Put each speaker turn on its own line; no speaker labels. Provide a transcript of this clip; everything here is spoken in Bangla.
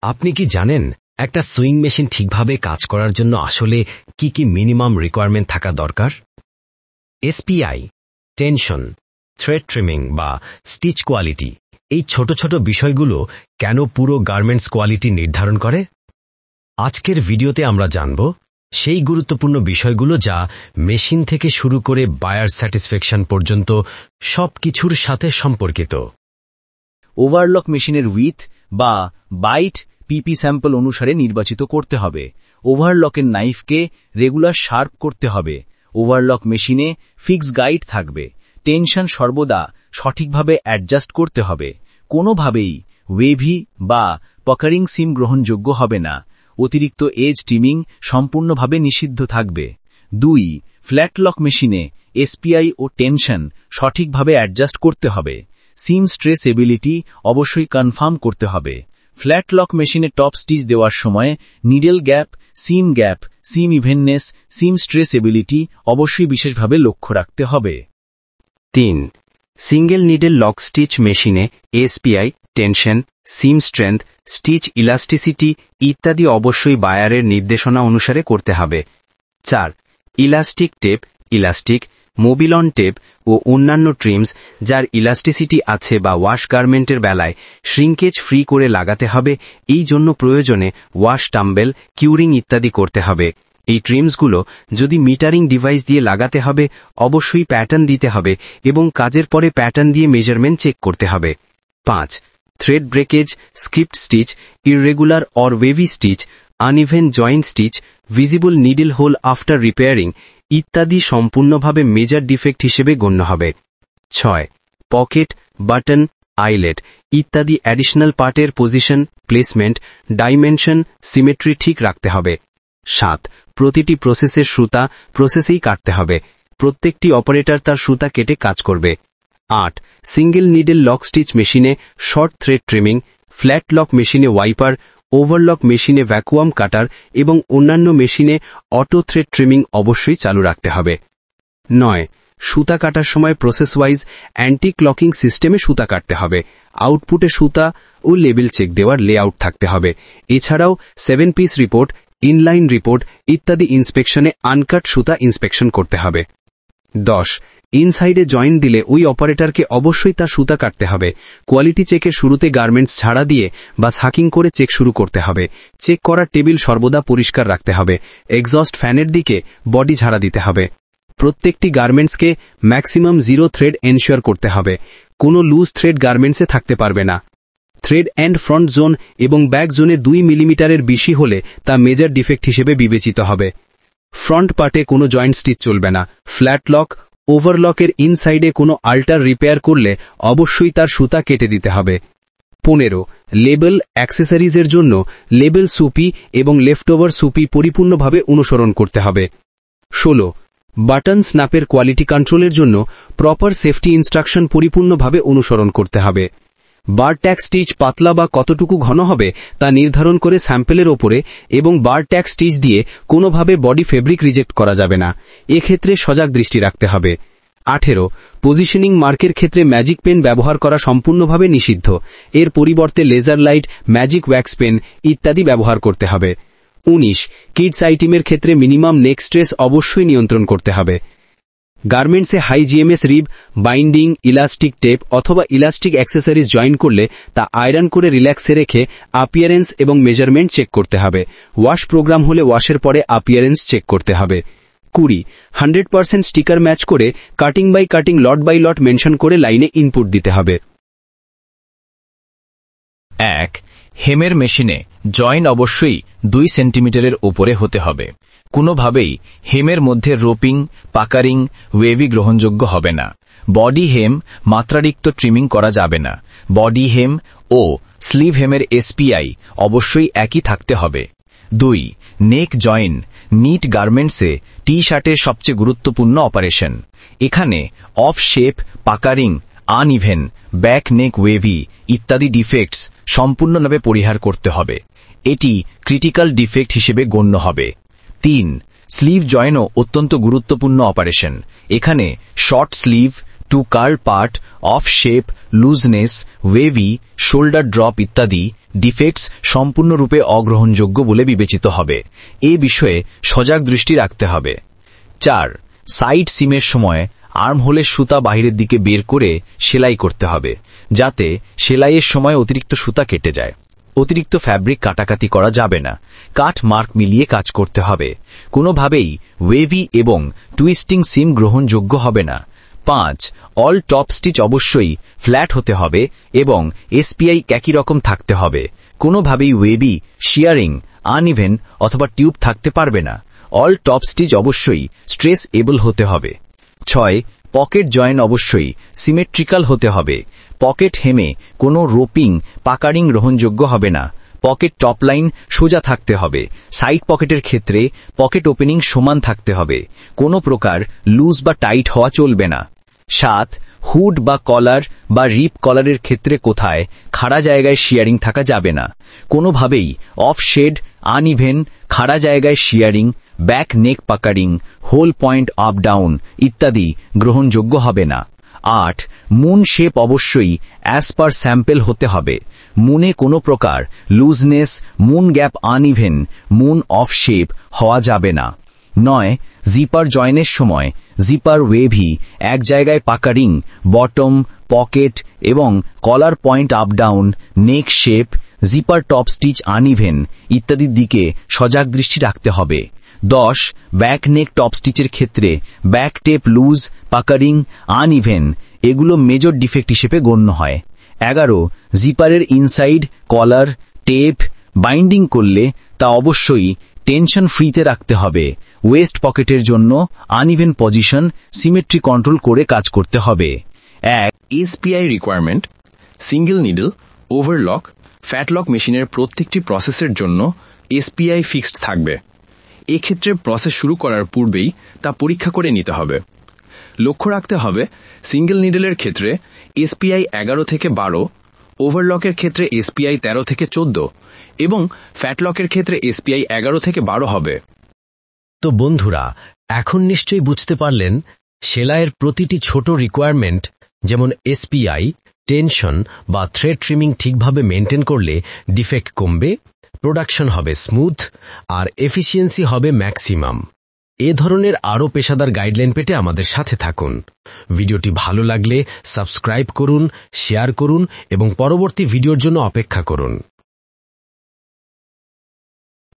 আপনি কি জানেন একটা সুইং মেশিন ঠিকভাবে কাজ করার জন্য আসলে কি কি মিনিমাম রিকোয়ারমেন্ট থাকা দরকার? এসপিআই, টেনশন, থ্রেড ট্রিমিং বা স্টিচ কোয়ালিটি, এই ছোট ছোট বিষয়গুলো কেন পুরো গার্মেন্টস কোয়ালিটি নির্ধারণ করে? আজকের ভিডিওতে আমরা জানব সেই গুরুত্বপূর্ণ বিষয়গুলো যা মেশিন থেকে শুরু করে বায়ার স্যাটিসফ্যাকশন পর্যন্ত সবকিছুর সাথে সম্পর্কিত।
ওভারলক মেশিনের উইথ বা বাইট পিপি স্যাম্পল অনুসারে নির্বাচিত করতে হবে। ওভারলকের নাইফকে রেগুলার শার্প করতে হবে। ওভারলক মেশিনে ফিক্স গাইড থাকবে। টেনশন সর্বদা সঠিকভাবে অ্যাডজাস্ট করতে হবে। কোনোভাবেই ওয়েভি বা পকারিং সিম গ্রহণযোগ্য হবে না। অতিরিক্ত এজ ট্রিমিং সম্পূর্ণভাবে নিষিদ্ধ থাকবে। 2. ফ্ল্যাটলক মেশিনে এসপিআই ও টেনশন সঠিকভাবে অ্যাডজাস্ট করতে হবে। সিম স্ট্রেসেবিলিটি অবশ্যই কনফার্ম করতে হবে। ফ্ল্যাটলক মেশিনে টপ স্টিচ দেওয়ার সময় নিডল গ্যাপ, সিম ইভেননেস, সিম স্ট্রেসেবিলিটি অবশ্যই বিশেষভাবে লক্ষ্য রাখতে হবে।
3. সিঙ্গেল নিডল লক স্টিচ মেশিনে এসপিআই, টেনশন, সিম স্ট্রেংথ, স্টিচ ইলাস্টিসিটি ইত্যাদি অবশ্যই বায়ারের নির্দেশনা অনুসারে করতে হবে। 4. ইলাস্টিক টেপ, ইলাস্টিক, মোবিলন টেপ ও অন্যান্য ট্রিমস যার ইলাস্টিসিটি আছে বা ওয়াশ গার্মেন্টের বেলায় শ্রিঙ্কেজ ফ্রি করে লাগাতে হবে। এই জন্য প্রয়োজনে ওয়াশ টাম্বেল, কিউরিং ইত্যাদি করতে হবে। এই ট্রিমসগুলো যদি মিটারিং ডিভাইস দিয়ে লাগাতে হবে অবশ্যই প্যাটার্ন দিতে হবে এবং কাজের পরে প্যাটার্ন দিয়ে মেজারমেন্ট চেক করতে হবে। 5. Thread breakage, skipped stitch, irregular or wavy stitch, uneven joint stitch, visible needle hole after repairing ইত্যাদি সম্পূর্ণভাবে মেজর ডিফেক্ট হিসেবে গণ্য হবে। 6. পকেট, বাটন, আইলেট ইত্যাদি অ্যাডিশনাল পার্টের পজিশন, প্লেসমেন্ট, ডাইমেনশন, সিমেট্রি ঠিক রাখতে হবে। 7. প্রতিটি প্রসেসের সুতা প্রসেসেই কাটতে হবে। প্রত্যেকটি অপারেটর তার সুতা কেটে কাজ করবে। 8. সিঙ্গেল নিডল লক স্টিচ মেশিনে short thread trimming, flat lock মেশিনে ওয়াইপার, ওভারলক মেশিনে ভ্যাকুয়াম কাটার এবং অন্যান্য মেশিনে অটো থ্রেড ট্রিমিং অবশ্যই চালু রাখতে হবে। 9. সুতা কাটার সময় প্রসেস ওয়াইজ অ্যান্টি ক্লকিং সিস্টেমে সুতা কাটতে হবে। আউটপুটে সুতা ও লেবেল চেক দেওয়ার লেআউট থাকতে হবে। এছাড়াও 7 পিস রিপোর্ট, ইনলাইন রিপোর্ট ইত্যাদি ইন্সপেকশনে আনকাট সুতা ইন্সপেকশন করতে হবে। 10. ইনসাইডে জয়েন্ট দিলে ওই অপারেটরকে অবশ্যই তার সুতা কাটতে হবে। কোয়ালিটি চেকের শুরুতে গার্মেন্টস ছাড়া দিয়ে বা সাকিং করে চেক শুরু করতে হবে। চেক করার টেবিল সর্বদা পরিষ্কার রাখতে হবে। এক্সস্ট ফ্যানের দিকে বডি ঝাড়া দিতে হবে। প্রত্যেকটি গার্মেন্টসকে ম্যাক্সিমাম 0 থ্রেড এনশিওর করতে হবে। কোনো লুজ থ্রেড গার্মেন্টসে থাকতে পারবে না। থ্রেড এন্ড ফ্রন্ট জোন এবং ব্যাক জোনে 2 মিলিমিটারের বেশি হলে তা মেজর ডিফেক্ট হিসেবে বিবেচিত হবে। ফ্রন্ট পার্টে কোনো জয়েন্ট স্টিচ চলবে না। ফ্ল্যাট লক, ওভারলকের ইনসাইডে কোনো আল্টার রিপেয়ার করলে অবশ্যই তার সুতা কেটে দিতে হবে। 15. লেবেল অ্যাক্সেসরিজের জন্য লেবেল সুপি এবং লেফটওভার সুপি পরিপূর্ণভাবে অনুসরণ করতে হবে। 16. বাটন স্ন্যাপের কোয়ালিটি কন্ট্রোলের জন্য প্রপার সেফটি ইনস্ট্রাকশন পরিপূর্ণভাবে অনুসরণ করতে হবে। বার ট্যাগ স্টিচ পাতলা বা কতটুকু ঘন হবে তা নির্ধারণ করে স্যাম্পেলের ওপরে এবং বার ট্যাগ স্টিচ দিয়ে কোনোভাবে বডি ফেব্রিক রিজেক্ট করা যাবে না। এক্ষেত্রে সজাগ দৃষ্টি রাখতে হবে। 18. পজিশনিং মার্কের ক্ষেত্রে ম্যাজিক পেন ব্যবহার করা সম্পূর্ণভাবে নিষিদ্ধ। এর পরিবর্তে laser light, magic wax pen ইত্যাদি ব্যবহার করতে হবে। 19. কিডস আইটেমের ক্ষেত্রে মিনিমাম নেক স্ট্রেস অবশ্যই নিয়ন্ত্রণ করতে হবে। গার্মেন্টসে high GMS rib, binding, elastic tape অথবা ইলাস্টিক অ্যাক্সেসরিজ জয়েন করলে তা আয়রন করে রিল্যাক্সে রেখে আপিয়ারেন্স এবং মেজারমেন্ট চেক করতে হবে। ওয়াশ প্রোগ্রাম হলে ওয়াশের পরে আপিয়ারেন্স চেক করতে হবে। 20. 100% স্টিকার ম্যাচ করে cutting by cutting, lot by lot mention করে লাইনে ইনপুট দিতে হবে।
1. হেমের মেশিনে জয়েন অবশ্যই 2 সেন্টিমিটারের উপরে হতে হবে। কোনোভাবেই হেমের মধ্যে রোপিং, পাকারিং, ওয়েভি গ্রহণযোগ্য হবে না। বডি হেম মাত্রাতিরিক্ত ট্রিমিং করা যাবে না। বডি হেম ও স্লিভ হেমের এসপিআই অবশ্যই একই থাকতে হবে। 2. নেক জয়েন নিট গার্মেন্টসে টি শার্টের সবচেয়ে গুরুত্বপূর্ণ অপারেশন। এখানে of shape, puckering, uneven, back neck wavy ইত্যাদি ডিফেক্টস সম্পূর্ণভাবে পরিহার করতে হবে। এটি ক্রিটিক্যাল ডিফেক্ট হিসেবে গণ্য হবে। 3. স্লিভ জয়েনও অত্যন্ত গুরুত্বপূর্ণ অপারেশন। এখানে short sleeve, two curl part, off shape, looseness, wavy, shoulder drop ইত্যাদি ডিফেক্টস সম্পূর্ণরূপে অগ্রহণযোগ্য বলে বিবেচিত হবে। এ বিষয়ে সজাগ দৃষ্টি রাখতে হবে। 4. সাইড সিমের সময় আর্মহোলের সুতা বাহিরের দিকে বের করে সেলাই করতে হবে, যাতে সেলাইয়ের সময় অতিরিক্ত সুতা কেটে যায়। অতিরিক্ত ফ্যাব্রিক কাটাকাটি করা যাবে না। কাট মার্ক মিলিয়ে কাজ করতে হবে। কোনোভাবেই ওয়েভি এবং টুইস্টিং সিম গ্রহণযোগ্য হবে না। 5. অল টপ স্টিচ অবশ্যই ফ্ল্যাট হতে হবে এবং এসপিআই একই রকম থাকতে হবে। কোনোভাবেই ওয়েভি, শিয়ারিং, আনইভেন অথবা টিউব থাকতে পারবে না। অল টপ স্টিচ অবশ্যই স্ট্রেস এবল হতে হবে। 6. পকেট জয়েন্ট অবশ্যই সিমেট্রিক্যাল হতে হবে। পকেট হেমে কোনো রোপিং, পাকারিং গ্রহণযোগ্য হবে না। পকেট টপলাইন সোজা থাকতে হবে। সাইড পকেটের ক্ষেত্রে পকেট ওপেনিং সমান থাকতে হবে। কোনো প্রকার লুজ বা টাইট হওয়া চলবে না। 7. হুড বা কলার বা রিপ কলারের ক্ষেত্রে কোথায় খাড়া জায়গায় শিয়ারিং থাকা যাবে না। কোনোভাবেই অফ শেড, আনইভেন, খাড়া জায়গায় shearing, back neck puckering, hole point up down ইত্যাদি গ্রহণযোগ্য হবে না। 8. মুন শেপ অবশ্যই অ্যাজ পার স্যাম্পল হতে হবে। মুনে কোনো প্রকার looseness, moon gap uneven, moon off shape হওয়া যাবে না। 9. জিপার জয়েনের সময় জিপার ওয়েভি, এক জায়গায় পাকারিং, বটম, পকেট এবং collar point up down, neck shape, zipper top stitch uneven ইত্যাদির দিকে সজাগ দৃষ্টি রাখতে হবে। 10. ব্যাক নেক টপ স্টিচের ক্ষেত্রে back tape loose, puckering, uneven এগুলো মেজর ডিফেক্ট হিসেবে গণ্য হয়। 11. জিপারের ইনসাইড কলার, টেপ, বাইন্ডিং করলে তা অবশ্যই টেনশন ফ্রিতে রাখতে হবে। ওয়েস্ট পকেটের জন্য আনইভেন পজিশন সিমেট্রি কন্ট্রোল করে কাজ করতে হবে। 1.
SPI requirement: single needle, overlock, flatlock মেশিনের প্রত্যেকটি প্রসেসের জন্য এসপিআই ফিক্সড থাকবে। এক্ষেত্রে প্রসেস শুরু করার পূর্বেই তা পরীক্ষা করে নিতে হবে। লক্ষ্য রাখতে হবে সিঙ্গেল নিডলের ক্ষেত্রে এসপিআই 11 থেকে 12, ওভারলকের ক্ষেত্রে এসপিআই 13 থেকে 14 এবং ফ্যাটলকের ক্ষেত্রে এসপিআই 11 থেকে 12 হবে।
তো বন্ধুরা, এখন নিশ্চয়ই বুঝতে পারলেন সেলাইয়ের প্রতিটি ছোট রিকোয়ারমেন্ট যেমন এসপিআই, টেনশন বা থ্রেড ট্রিমিং ঠিকভাবে মেনটেন করলে ডিফেক্ট কমবে, প্রোডাকশন হবে স্মুথ আর এফিসিয়েন্সি হবে ম্যাক্সিমাম। এ ধরনের আরও পেশাদার গাইডলাইন পেতে আমাদের সাথে থাকুন। ভিডিওটি ভালো লাগলে সাবস্ক্রাইব করুন, শেয়ার করুন এবং পরবর্তী ভিডিওর জন্য অপেক্ষা করুন।